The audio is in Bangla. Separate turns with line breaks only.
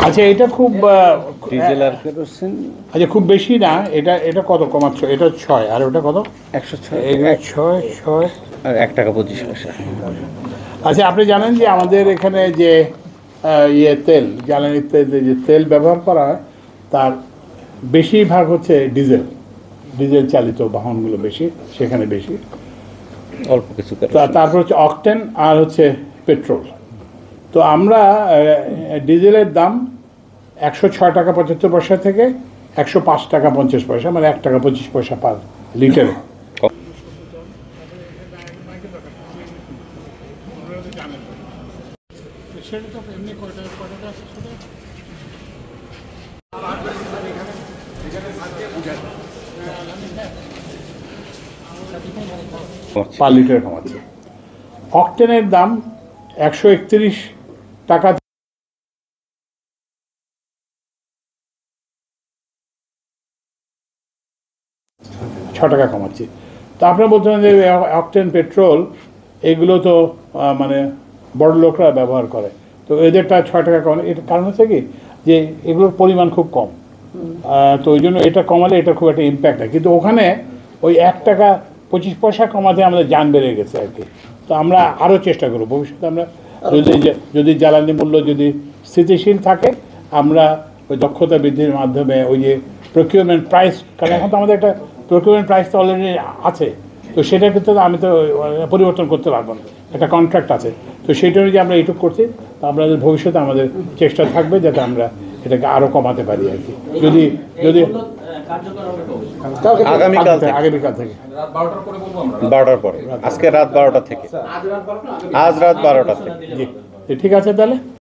আচ্ছা এটা খুব
ডিজেল আর কেরোসিন
আচ্ছা খুব বেশি না, এটা এটা কত কমাচ্ছ? এটা 6 আর ওটা কত?
106
এগুলো 6
আর 1 টাকা 25 পয়সা।
আচ্ছা আপনি জানেন যে আমাদের এখানে যে তেল, জ্বালানি তেল, যে তেল ব্যবহার করা হয় তার বেশিরভাগ হচ্ছে ডিজেল, ডিজেল চালিত বাহনগুলো বেশি, সেখানে বেশি।
অল্প কিছু
তারপর হচ্ছে অকটেন আর হচ্ছে পেট্রোল। তো আমরা ডিজেলের দাম 106 টাকা 75 পয়সা থেকে 105 টাকা 50 পয়সা, মানে 1 টাকা 25 পয়সা পার লিটারে। পার লিটারে কমাচ্ছে। অকটেনের দাম 131 টাকা টাকা কমাচ্ছে। তো আপনারা বলছেন যে অকটেন পেট্রোল এগুলো তো মানে বড় লোকরা ব্যবহার করে, তো এদেরটা 6 টাকা কমালে এটার কারণ হচ্ছে কি যে এগুলোর পরিমাণ খুব কম, তো ওই জন্য এটা কমালে এটা খুব একটা ইম্প্যাক্ট হয়। কিন্তু ওখানে ওই 1 টাকা 25 পয়সা কমাতে আমাদের যান বেড়ে গেছে আর কি। তো আমরা আরও চেষ্টা করব ভবিষ্যতে, আমরা যদি জ্বালানি মূল্য যদি স্থিতিশীল থাকে, আমরা ওই দক্ষতা বৃদ্ধির মাধ্যমে ওই যে প্রকিউরমেন্ট প্রাইস, কারণ এখন তো আমাদের একটা প্রকিউরমেন্ট প্রাইস তো অলরেডি আছে, তো সেটা কিন্তু আমি তো পরিবর্তন করতে পারবো না, একটা কন্ট্রাক্ট আছে। তো সেইটা অনুযায়ী আমরা এইটুকু করছি। তো আমরা ভবিষ্যতে আমাদের চেষ্টা থাকবে যাতে আমরা এটাকে আরও কমাতে পারি আর কি। যদি যদি আগামীকাল থেকে
12টার পরে, আজকে রাত 12টা থেকে, আজ রাত 12টা থেকে।
জি ঠিক আছে তাহলে।